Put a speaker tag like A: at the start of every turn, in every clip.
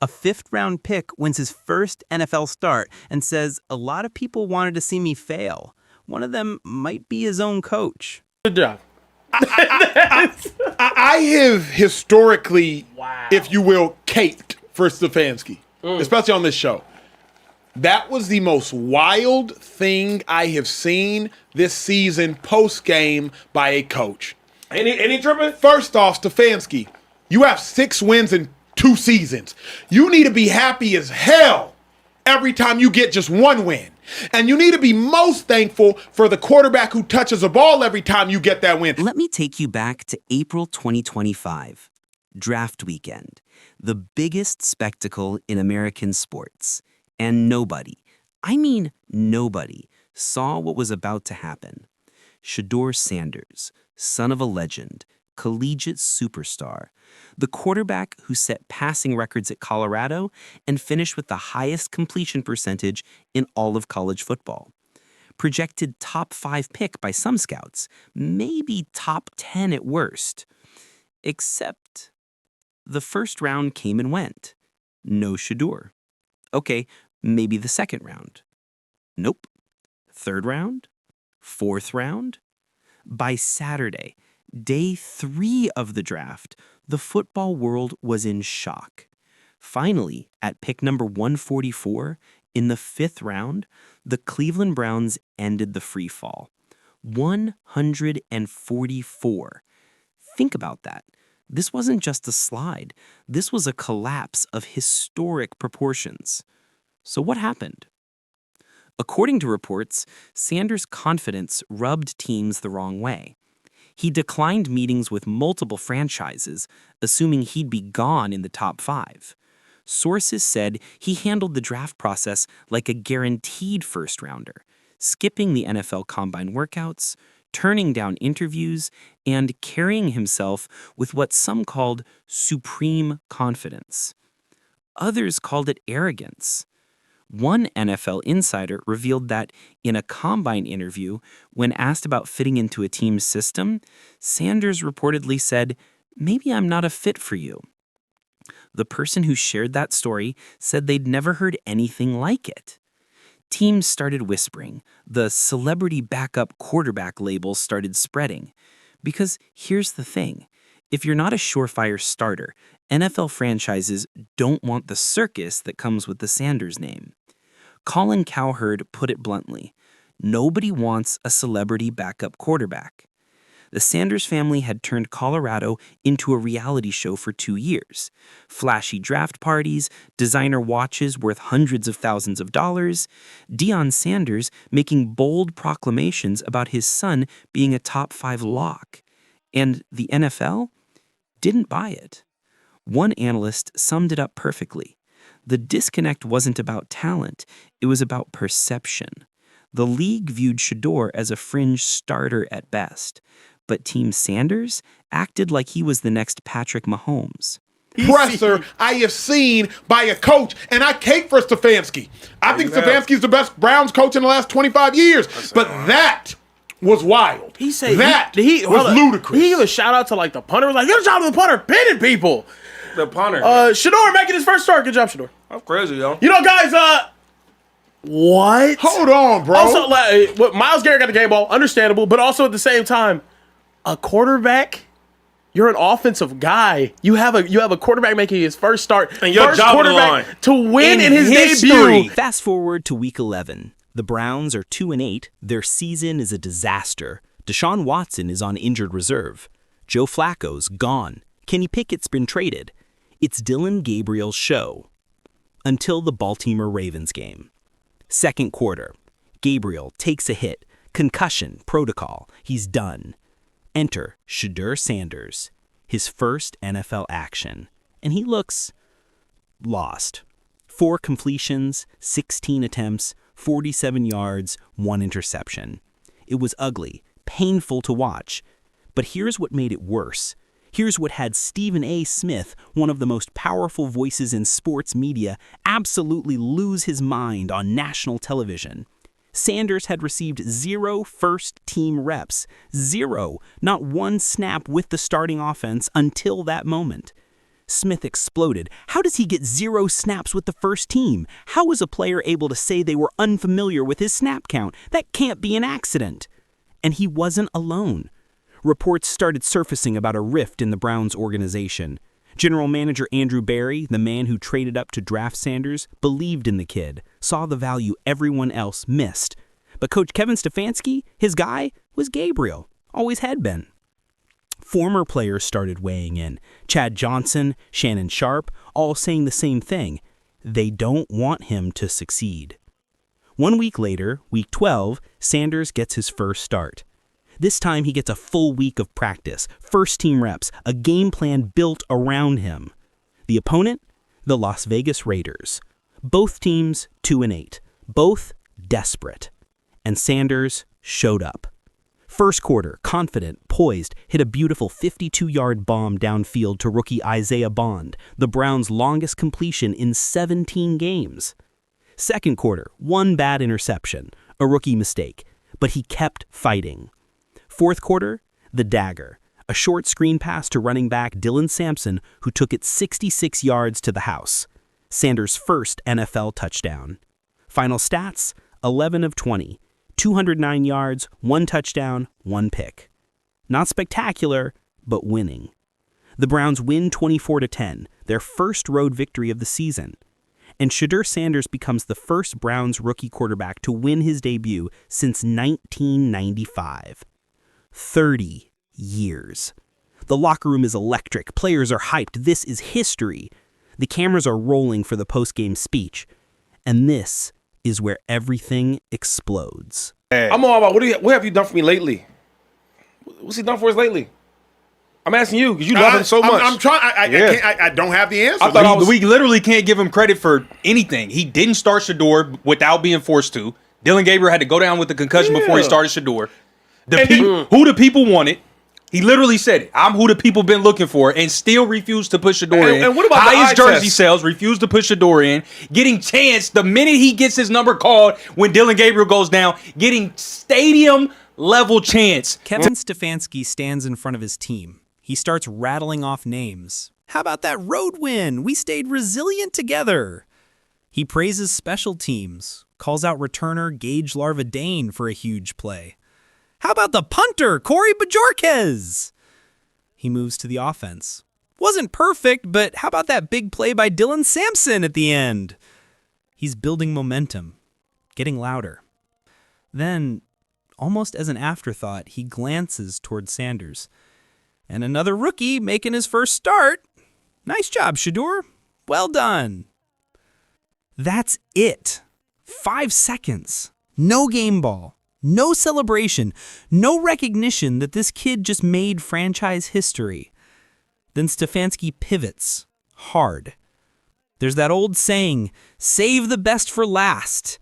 A: A fifth-round pick wins his first NFL start and says a lot of people wanted to see me fail. One of them might be his own coach.
B: Good job.
C: I have historically, if you will, caped for Stefanski, especially on this show. That was the most wild thing I have seen this season post-game by a coach.
B: Any tripping?
C: First off, Stefanski, you have 6 wins in 2 seasons. You need to be happy as hell every time you get just 1 win. And you need to be most thankful for the quarterback who touches a ball every time you get that win.
A: Let me take you back to April 2025, draft weekend, the biggest spectacle in American sports. And nobody, I mean nobody, saw what was about to happen. Shedeur Sanders, son of a legend, collegiate superstar, the quarterback who set passing records at Colorado and finished with the highest completion percentage in all of college football. Projected top 5 pick by some scouts, maybe top 10 at worst. Except the first round came and went. No Shedeur. Okay, maybe the second round. Nope. Third round? Fourth round? By Saturday, day 3 of the draft, the football world was in shock. Finally, at pick number 144, in the 5th round, the Cleveland Browns ended the free fall. 144. Think about that. This wasn't just a slide. This was a collapse of historic proportions. So what happened? According to reports, Sanders' confidence rubbed teams the wrong way. He declined meetings with multiple franchises, assuming he'd be gone in the top 5. Sources said he handled the draft process like a guaranteed first-rounder, skipping the NFL Combine workouts, turning down interviews, and carrying himself with what some called supreme confidence. Others called it arrogance. One NFL insider revealed that in a Combine interview, when asked about fitting into a team's system, Sanders reportedly said, "Maybe I'm not a fit for you." The person who shared that story said they'd never heard anything like it. Teams started whispering. The celebrity backup quarterback label started spreading. Because here's the thing. If you're not a surefire starter, NFL franchises don't want the circus that comes with the Sanders name. Colin Cowherd put it bluntly, nobody wants a celebrity backup quarterback. The Sanders family had turned Colorado into a reality show for 2 years. Flashy draft parties, designer watches worth hundreds of thousands of dollars, Deion Sanders making bold proclamations about his son being a top 5 lock. And the NFL didn't buy it. One analyst summed it up perfectly. The disconnect wasn't about talent, it was about perception. The league viewed Shedeur as a fringe starter at best, but Team Sanders acted like he was the next Patrick Mahomes.
C: Presser I have seen by a coach, and I cape for Stefanski. I think Stefanski's the best Browns coach in the last 25 years, but that was wild.
B: He said
C: that was ludicrous.
B: He gave a shout out to like the punter. Like, give a shout out to the punter, pinning people.
D: The punter.
B: Shedeur making his first start. Good job, Shedeur.
D: That's crazy, yo.
B: You know, guys, what?
C: Hold on, bro.
B: Also, like, Myles Garrett got the game ball, understandable, but also at the same time, a quarterback, you're an offensive guy. You have a quarterback making his first start,
D: and your
B: first
D: job on the line
B: to win in his
A: history.
B: debut.
A: Fast forward to week 11. The Browns are 2-8. Their season is a disaster. Deshaun Watson is on injured reserve. Joe Flacco's gone. Kenny Pickett's been traded. It's Dylan Gabriel's show. Until the Baltimore Ravens game. Second quarter. Gabriel takes a hit. Concussion protocol. He's done. Enter Shedeur Sanders. His first NFL action. And he looks lost. 4 completions, 16 attempts, 47 yards, 1 interception. It was ugly, painful to watch. But here's what made it worse. Here's what had Stephen A. Smith, one of the most powerful voices in sports media, absolutely lose his mind on national television. Sanders had received 0 first-team reps. 0. Not 1 snap with the starting offense until that moment.
D: Smith exploded. How does he get 0 snaps with the first team? How is a player able to say they were unfamiliar with his snap count? That can't be an accident. And he wasn't alone. Reports started surfacing about a rift in the Browns organization. General Manager Andrew Berry, the man who traded up to draft Sanders, believed in the kid, saw the value everyone else missed. But Coach Kevin Stefanski, his guy, was Gabriel. Always had been. Former players started weighing in. Chad Johnson, Shannon Sharpe, all saying the same thing. They don't want him to succeed. 1 week later, week 12, Sanders gets his first start. This time he gets a full week of practice, first team reps, a game plan built around him. The opponent? The Las Vegas Raiders. Both teams 2-8. Both desperate. And Sanders showed up. First quarter, confident, poised, hit a beautiful 52-yard bomb downfield to rookie Isaiah Bond, the Browns' longest completion in 17 games. Second quarter, one bad interception, a rookie mistake, but he kept fighting. Fourth quarter, the dagger, a short screen pass to running back Dylan Sampson, who took it 66 yards to the house. Sanders' first NFL touchdown. Final stats, 11 of 20. 209 yards, 1 touchdown, 1 pick. Not spectacular, but winning. The Browns win 24-10, their first road victory of the season. And Shedeur Sanders becomes the first Browns rookie quarterback to win his debut since 1995. 30 years. The locker room is electric. Players are hyped. This is history. The cameras are rolling for the post-game speech. And this is where everything explodes.
B: I'm all about what have you done for me lately? What's he done for us lately? I'm asking you because you love him so much.
C: I'm trying. I don't have the answer.
E: We literally can't give him credit for anything. He didn't start Shedeur without being forced to. Dylan Gabriel had to go down with the concussion before he started Shedeur. Who the people wanted. He literally said it. I'm who the people been looking for, and still refused to push Shedeur in.
B: And what about the
E: highest
B: eye
E: jersey
B: test?
E: sales? Refused to push Shedeur in. Getting chance the minute he gets his number called when Dylan Gabriel goes down. Getting stadium level chance.
A: Kevin Stefanski stands in front of his team. He starts rattling off names. How about that road win? We stayed resilient together. He praises special teams, calls out returner Gage Larvadane for a huge play. How about the punter, Corey Bajorquez? He moves to the offense. Wasn't perfect, but how about that big play by Dylan Sampson at the end? He's building momentum, getting louder. Then, almost as an afterthought, he glances toward Sanders. And another rookie making his first start. Nice job, Shedeur. Well done. That's it. 5 seconds. No game ball. No celebration, no recognition that this kid just made franchise history. Then Stefanski pivots hard. There's that old saying, save the best for last.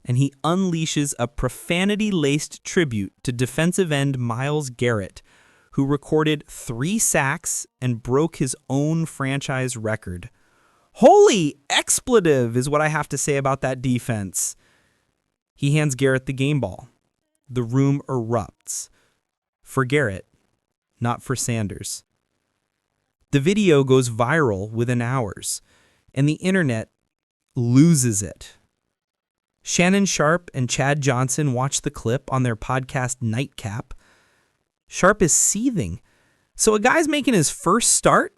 A: And he unleashes a profanity-laced tribute to defensive end Myles Garrett, who recorded 3 sacks and broke his own franchise record. Holy expletive is what I have to say about that defense. He hands Garrett the game ball. The room erupts. For Garrett, not for Sanders. The video goes viral within hours, and the internet loses it. Shannon Sharpe and Chad Johnson watch the clip on their podcast Nightcap. Sharpe is seething. So a guy's making his first start?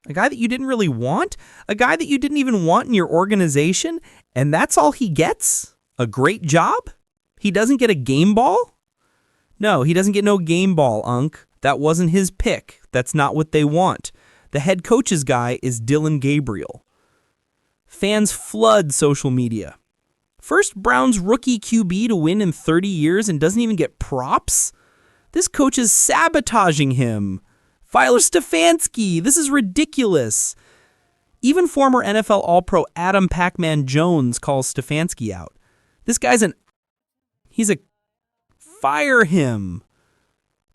A: A guy that you didn't really want? A guy that you didn't even want in your organization? And that's all he gets? A great job? He doesn't get a game ball? No, he doesn't get no game ball, Unc. That wasn't his pick. That's not what they want. The head coach's guy is Dylan Gabriel. Fans flood social media. First Browns rookie QB to win in 30 years and doesn't even get props? This coach is sabotaging him. Filer Stefanski, this is ridiculous. Even former NFL All-Pro Adam Pac-Man Jones calls Stefanski out. This guy's fire him.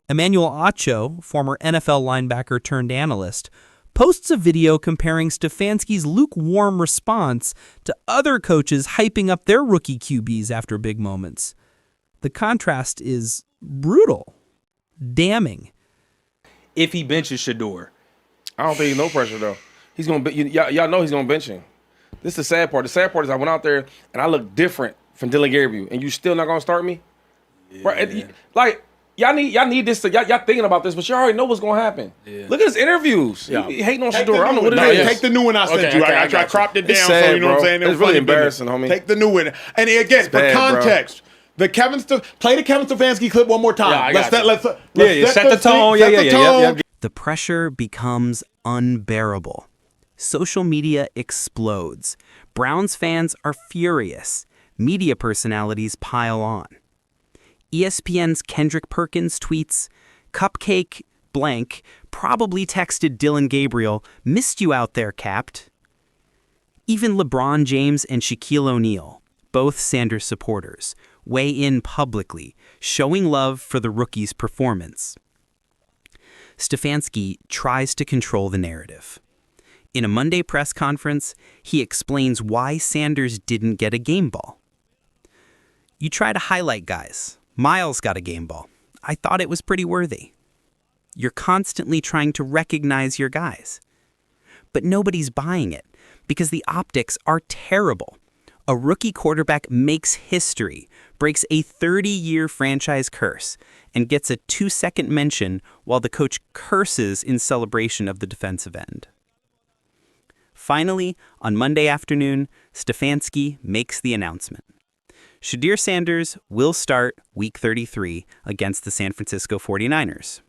A: Emmanuel Acho, former NFL linebacker turned analyst, posts a video comparing Stefanski's lukewarm response to other coaches hyping up their rookie QBs after big moments. The contrast is brutal, damning.
E: If he benches Shedeur.
B: I don't think he's no pressure though.
F: he's gonna be. Y'all know he's gonna bench him. This is the sad part. The sad part is I went out there and I look different from Dylan Gabriel, and you still not gonna start me? Yeah. Right? Like y'all need this. Y'all thinking about this, but you already know what's gonna happen. Yeah. Look at his interviews. Yeah. He hating on Shedeur. I don't know what it is.
C: Take the new one I sent you. I cropped it down,
F: sad,
C: so you know what I'm saying.
F: It's really embarrassing, homie.
C: Take the new one. And again, for context. Bro. Play the Kevin Stefanski clip one more time.
E: Let's set the tone. Yeah.
D: The pressure becomes unbearable. Social media explodes. Browns fans are furious. Media personalities pile on. ESPN's Kendrick Perkins tweets, "Cupcake blank probably texted Dylan Gabriel, 'Missed you out there, Capt.'" Even LeBron James and Shaquille O'Neal, both Sanders supporters, weigh in publicly, showing love for the rookie's performance. Stefanski tries to control the narrative. In a Monday press conference, he explains why Sanders didn't get a game ball. "You try to highlight guys. Miles got a game ball. I thought it was pretty worthy. You're constantly trying to recognize your guys. But nobody's buying it because the optics are terrible. A rookie quarterback makes history, breaks a 30-year franchise curse, and gets a 2-second mention while the coach curses in celebration of the defensive end." Finally, on Monday afternoon, Stefanski makes the announcement. Shedeur Sanders will start Week 33 against the San Francisco 49ers.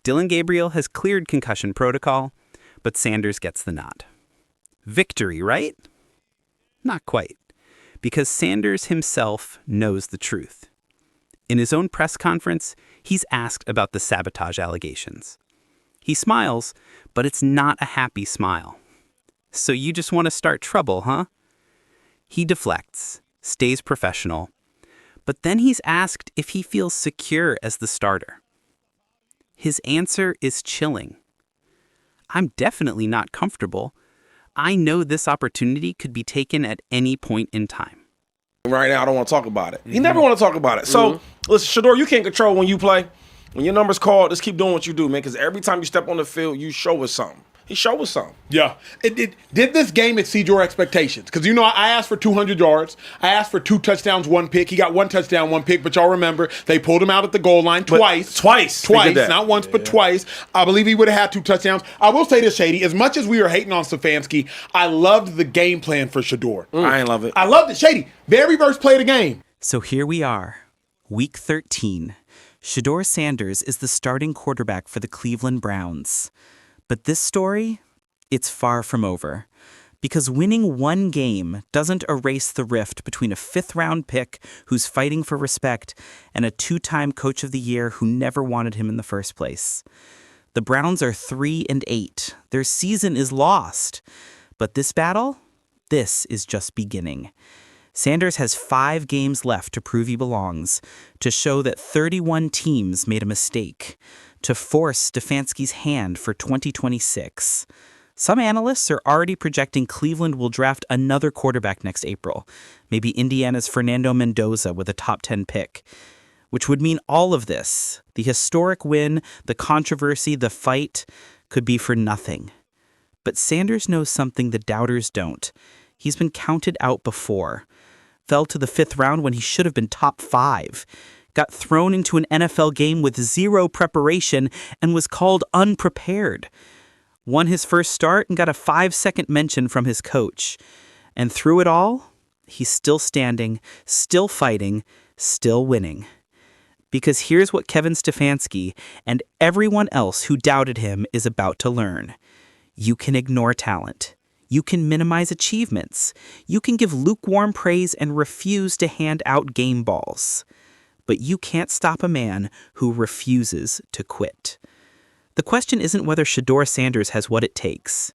D: Dylan Gabriel has cleared concussion protocol, but Sanders gets the nod. Victory, right? Not quite, because Sanders himself knows the truth. In his own press conference, he's asked about the sabotage allegations. He smiles, but it's not a happy smile. "So you just want to start trouble, huh?" He deflects, stays professional, but then he's asked if he feels secure as the starter. His answer is chilling. "I'm definitely not comfortable. I know this opportunity could be taken at any point in time."
F: Right now, I don't want to talk about it. He never want to talk about it. So, listen, Shedeur, you can't control when you play. When your number's called, just keep doing what you do, man, because every time you step on the field, you show us something. He showed us something.
C: Yeah. Did this game exceed your expectations? Because, you know, I asked for 200 yards. I asked for 2 touchdowns, 1 pick. He got 1 touchdown, 1 pick. But y'all remember, they pulled him out at the goal line twice.
F: Twice.
C: Not once, but twice. I believe he would have had 2 touchdowns. I will say this, Shady. As much as we were hating on Stefanski, I loved the game plan for Shedeur.
F: I ain't love it.
C: I loved it. Shady, very first play of the game.
D: So here we are, Week 13. Shedeur Sanders is the starting quarterback for the Cleveland Browns. But this story, it's far from over. Because winning one game doesn't erase the rift between a 5th-round pick who's fighting for respect and a 2-time Coach of the Year who never wanted him in the first place. The Browns are 3-8. Their season is lost. But this battle, this is just beginning. Sanders has 5 games left to prove he belongs, to show that 31 teams made a mistake, to force Stefanski's hand for 2026. Some analysts are already projecting Cleveland will draft another quarterback next April, maybe Indiana's Fernando Mendoza with a top 10 pick, which would mean all of this, the historic win, the controversy, the fight, could be for nothing. But Sanders knows something the doubters don't. He's been counted out before. Fell to the 5th round when he should have been top 5. Got thrown into an NFL game with 0 preparation and was called unprepared. Won his first start and got a 5-second mention from his coach. And through it all, he's still standing, still fighting, still winning. Because here's what Kevin Stefanski and everyone else who doubted him is about to learn. You can ignore talent. You can minimize achievements. You can give lukewarm praise and refuse to hand out game balls. But you can't stop a man who refuses to quit. The question isn't whether Shedeur Sanders has what it takes.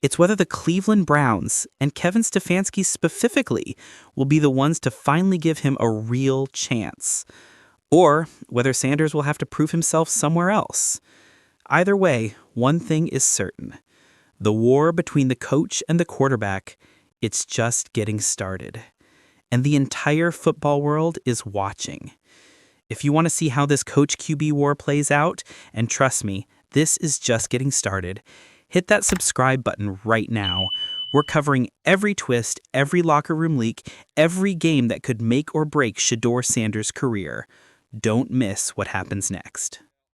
D: It's whether the Cleveland Browns, and Kevin Stefanski specifically, will be the ones to finally give him a real chance. Or whether Sanders will have to prove himself somewhere else. Either way, one thing is certain. The war between the coach and the quarterback, it's just getting started. And the entire football world is watching. If you want to see how this coach QB war plays out, and trust me, this is just getting started, Hit that subscribe button right now. We're covering every twist, every locker room leak, every game that could make or break Shedeur Sanders' career. Don't miss what happens next.